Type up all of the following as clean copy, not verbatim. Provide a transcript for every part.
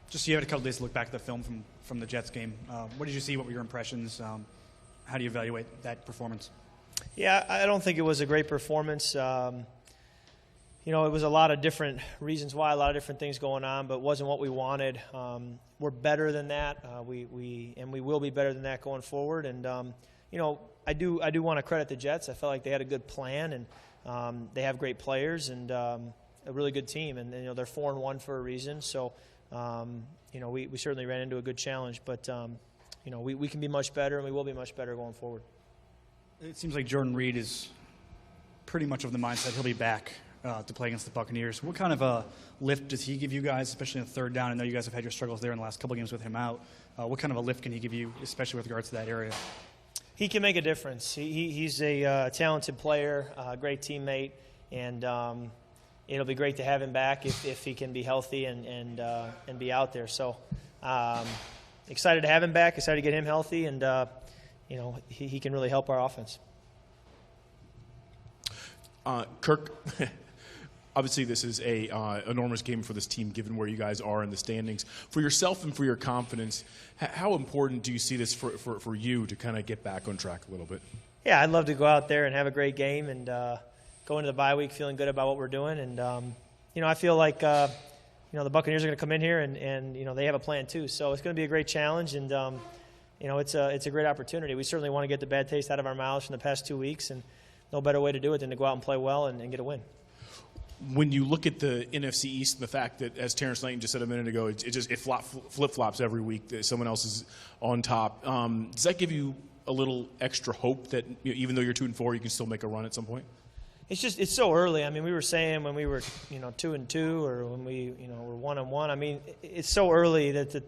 Just you had a couple days to look back at the film from the Jets game. What did you see? What were your impressions? How do you evaluate that performance? Yeah, I don't think it was a great performance. It was a lot of different reasons why, a lot of different things going on, but it wasn't what we wanted. We're better than that. We will be better than that going forward. And I do want to credit the Jets. I felt like they had a good plan, and they have great players and a really good team. And they're 4-1 for a reason. So we certainly ran into a good challenge, but we can be much better, and we will be much better going forward. It seems like Jordan Reed is pretty much of the mindset he'll be back to play against the Buccaneers. What kind of a lift does he give you guys, especially in the third down? I know you guys have had your struggles there in the last couple games with him out. What kind of a lift can he give you, especially with regards to that area? He can make a difference. He's a talented player, a great teammate, and it'll be great to have him back if he can be healthy and be out there. So excited to have him back, excited to get him healthy, and he can really help our offense. Kirk, obviously this is a enormous game for this team given where you guys are in the standings. For yourself and for your confidence, how important do you see this for you to kind of get back on track a little bit? Yeah, I'd love to go out there and have a great game and go into the bye week feeling good about what we're doing. And, I feel like, the Buccaneers are going to come in here and they have a plan too. So it's going to be a great challenge, and, it's a great opportunity. We certainly want to get the bad taste out of our mouths from the past 2 weeks, and no better way to do it than to go out and play well and get a win. When you look at the NFC East and the fact that, as Terrence Knighton just said a minute ago, it flip-flops every week that someone else is on top, does that give you a little extra hope that even though you're 2-4, you can still make a run at some point? It's so early. I mean, we were saying when we were 2-2 or when we were 1-1. I mean, it's so early that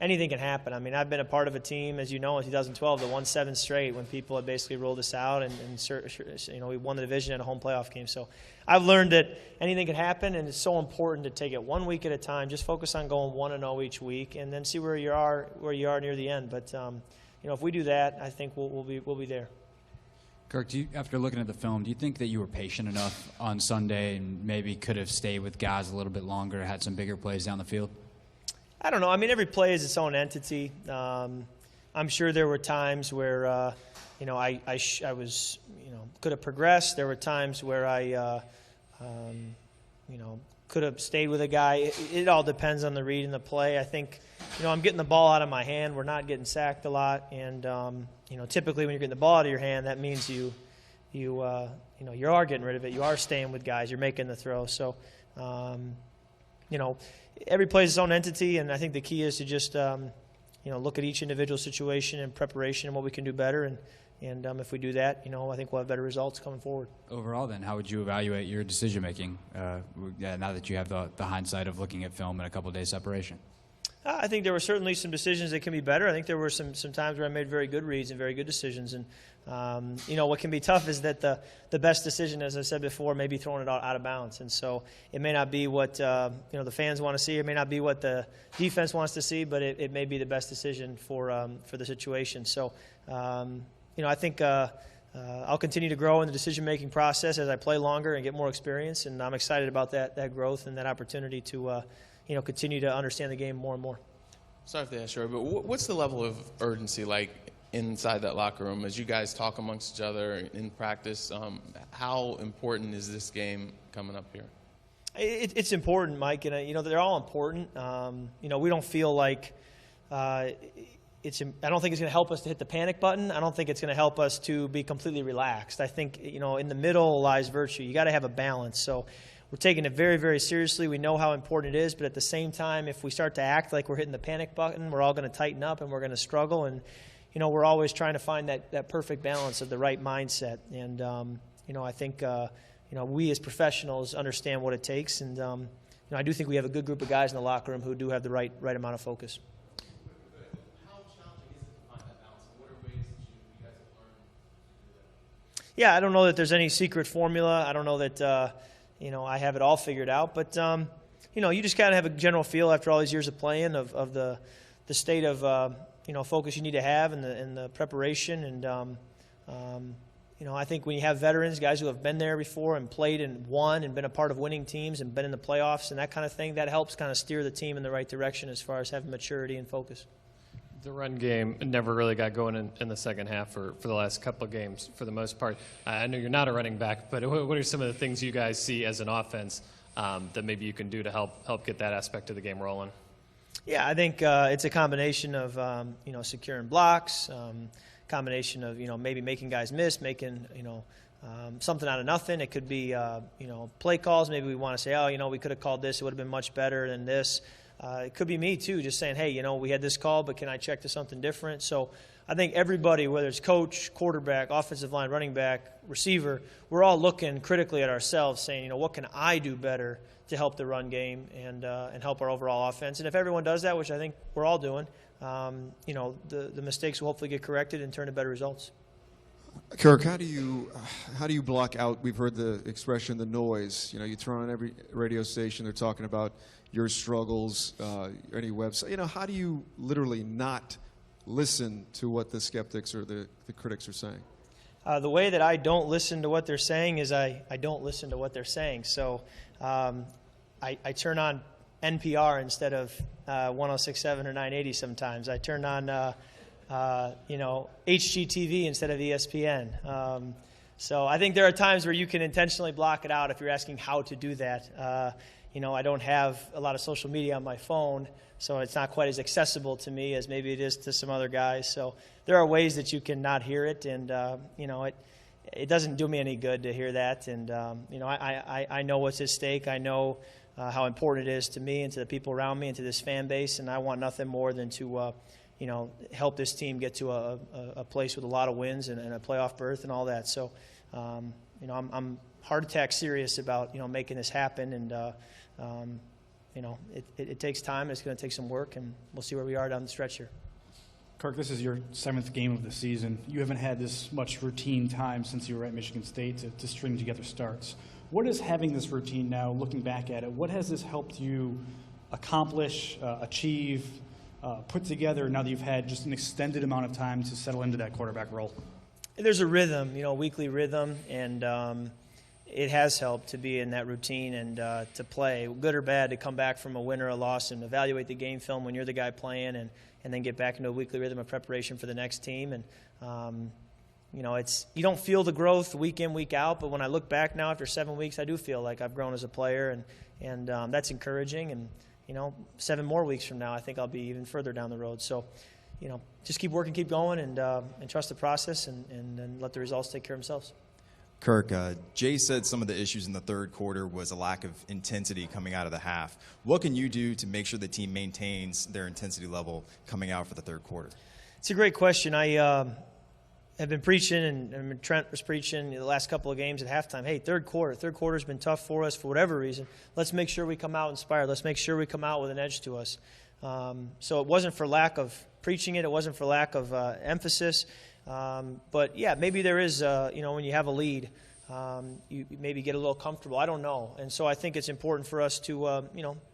anything can happen. I mean, I've been a part of a team, as you know, in 2012 that won 7 straight when people had basically rolled us out, and we won the division in a home playoff game. So I've learned that anything can happen, and it's so important to take it 1 week at a time. Just focus on going 1-0 each week, and then see where you are near the end. But if we do that, I think we'll be there. Kirk, after looking at the film, do you think that you were patient enough on Sunday and maybe could have stayed with guys a little bit longer, had some bigger plays down the field? I don't know. I mean, every play is its own entity. I'm sure there were times where, I was, could have progressed. There were times where I, could have stayed with a guy. It all depends on the read and the play. I think, I'm getting the ball out of my hand. We're not getting sacked a lot, and typically when you're getting the ball out of your hand, that means you are getting rid of it. You are staying with guys. You're making the throw. So, every play is its own entity, and I think the key is to just, look at each individual situation and preparation and what we can do better. And if we do that, I think we'll have better results coming forward. Overall, then, how would you evaluate your decision-making now that you have the hindsight of looking at film and a couple of days separation? I think there were certainly some decisions that can be better. I think there were some times where I made very good reads and very good decisions. And, what can be tough is that the best decision, as I said before, may be throwing it out of bounds. And so it may not be what, the fans want to see. It may not be what the defense wants to see, but it may be the best decision for the situation. So, I think I'll continue to grow in the decision-making process as I play longer and get more experience. And I'm excited about that growth and that opportunity to continue to understand the game more and more. Sorry for that, sure, but what's the level of urgency like inside that locker room as you guys talk amongst each other in practice? How important is this game coming up here? It's important, Mike, and they're all important. We don't feel like I don't think it's going to help us to hit the panic button. I don't think it's going to help us to be completely relaxed. I think in the middle lies virtue. You got to have a balance. So we're taking it very, very seriously. We know how important it is, but at the same time, if we start to act like we're hitting the panic button, we're all going to tighten up and we're going to struggle. And we're always trying to find that perfect balance of the right mindset. And I think we as professionals understand what it takes. And I do think we have a good group of guys in the locker room who do have the right amount of focus. How challenging is it to find that balance? And what are ways that you guys have learned to do that? Yeah, I don't know that there's any secret formula. I don't know that I have it all figured out, but you just kind of have a general feel after all these years of playing of the state of focus you need to have and the preparation, and I think when you have veterans, guys who have been there before and played and won and been a part of winning teams and been in the playoffs and that kind of thing, that helps kind of steer the team in the right direction as far as having maturity and focus. The run game never really got going in the second half for the last couple of games for the most part. I know you're not a running back, but what are some of the things you guys see as an offense that maybe you can do to help get that aspect of the game rolling? Yeah, I think it's a combination of, securing blocks, combination of, maybe making guys miss, making, something out of nothing. It could be, play calls. Maybe we want to say, we could have called this. It would have been much better than this. It could be me, too, just saying, hey, we had this call, but can I check to something different? So I think everybody, whether it's coach, quarterback, offensive line, running back, receiver, we're all looking critically at ourselves saying, what can I do better to help the run game and help our overall offense? And if everyone does that, which I think we're all doing, the mistakes will hopefully get corrected and turn to better results. Kirk, how do you block out? We've heard the expression, the noise. You turn on every radio station, they're talking about your struggles, any website. How do you literally not listen to what the skeptics or the critics are saying? The way that I don't listen to what they're saying is I don't listen to what they're saying. So I turn on NPR instead of 106.7 or 980 sometimes. I turn on HGTV instead of ESPN. So I think there are times where you can intentionally block it out if you're asking how to do that. I don't have a lot of social media on my phone, so it's not quite as accessible to me as maybe it is to some other guys. So there are ways that you can not hear it, and it doesn't do me any good to hear that. And I know what's at stake. I know how important it is to me and to the people around me and to this fan base, and I want nothing more than to help this team get to a place with a lot of wins and a playoff berth and all that. So I'm heart attack serious about making this happen, and it takes time. It's going to take some work, and we'll see where we are down the stretch here. Kirk, this is your 7th game of the season. You haven't had this much routine time since you were at Michigan State to string together starts. What is having this routine now, looking back at it, what has this helped you accomplish, achieve, put together now that you've had just an extended amount of time to settle into that quarterback role? There's a rhythm, weekly rhythm, and it has helped to be in that routine and to play, good or bad, to come back from a win or a loss and evaluate the game film when you're the guy playing and then get back into a weekly rhythm of preparation for the next team. And, you don't feel the growth week in, week out, but when I look back now after 7 weeks, I do feel like I've grown as a player, and that's encouraging. And, 7 more weeks from now, I think I'll be even further down the road. So, just keep working, keep going, and trust the process and let the results take care of themselves. Kirk, Jay said some of the issues in the third quarter was a lack of intensity coming out of the half. What can you do to make sure the team maintains their intensity level coming out for the third quarter? It's a great question. I have been preaching, and Trent was preaching the last couple of games at halftime. Hey, third quarter's been tough for us for whatever reason. Let's make sure we come out inspired. Let's make sure we come out with an edge to us. So it wasn't for lack of preaching it. It wasn't for lack of emphasis. But, yeah, maybe there is, when you have a lead, you maybe get a little comfortable. I don't know. And so I think it's important for us to,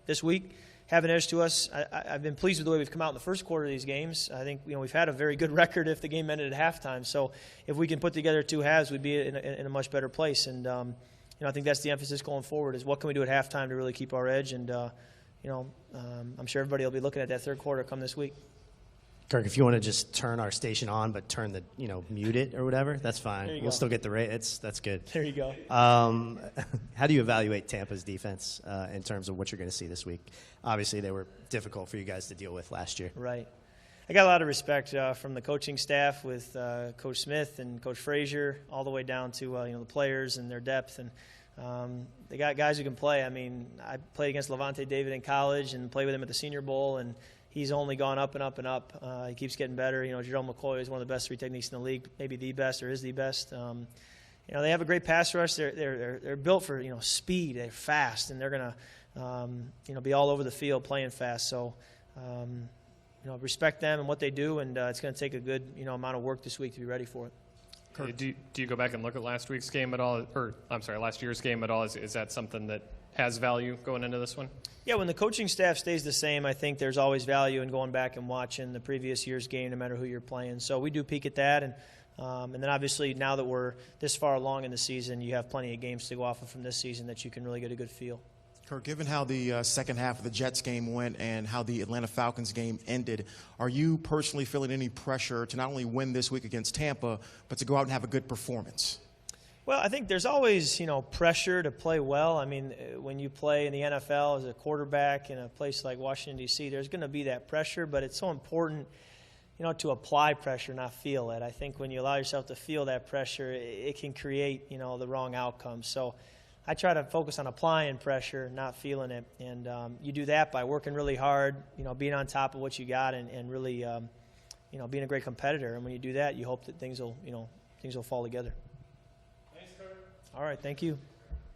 this week, have an edge to us. I've been pleased with the way we've come out in the first quarter of these games. I think, we've had a very good record if the game ended at halftime. So if we can put together 2 halves, we'd be in a much better place. And, I think that's the emphasis going forward is what can we do at halftime to really keep our edge. And, I'm sure everybody will be looking at that third quarter come this week. Kirk, if you want to just turn our station on, but turn the, mute it or whatever, that's fine. We'll still get the rate. That's good. There you go. How do you evaluate Tampa's defense in terms of what you're going to see this week? Obviously, they were difficult for you guys to deal with last year. Right. I got a lot of respect from the coaching staff with Coach Smith and Coach Frazier, all the way down to the players and their depth. And they got guys who can play. I mean, I played against Levante David in college and played with him at the Senior Bowl, and he's only gone up and up and up. He keeps getting better. Jerome McCoy is one of the best 3 techniques in the league, maybe the best or is the best. They have a great pass rush. They're built for speed. They're fast, and they're gonna be all over the field playing fast. So respect them and what they do, and it's going to take a good amount of work this week to be ready for it. Hey, do you go back and look at last week's game at all, or last year's game at all? Is that something that has value going into this one? Yeah, when the coaching staff stays the same, I think there's always value in going back and watching the previous year's game, no matter who you're playing. So we do peek at that, and And then obviously now that we're this far along in the season, you have plenty of games to go off of from this season that you can really get a good feel. Kirk, given how the second half of the Jets game went and how the Atlanta Falcons game ended, are you personally feeling any pressure to not only win this week against Tampa, but to go out and have a good performance? Well, I think there's always, pressure to play well. I mean, when you play in the NFL as a quarterback in a place like Washington, D.C., there's going to be that pressure, but it's so important, to apply pressure, not feel it. I think when you allow yourself to feel that pressure, it can create, the wrong outcome. So I try to focus on applying pressure, not feeling it. And you do that by working really hard, being on top of what you got and really, being a great competitor. And when you do that, you hope that things will fall together. All right, thank you.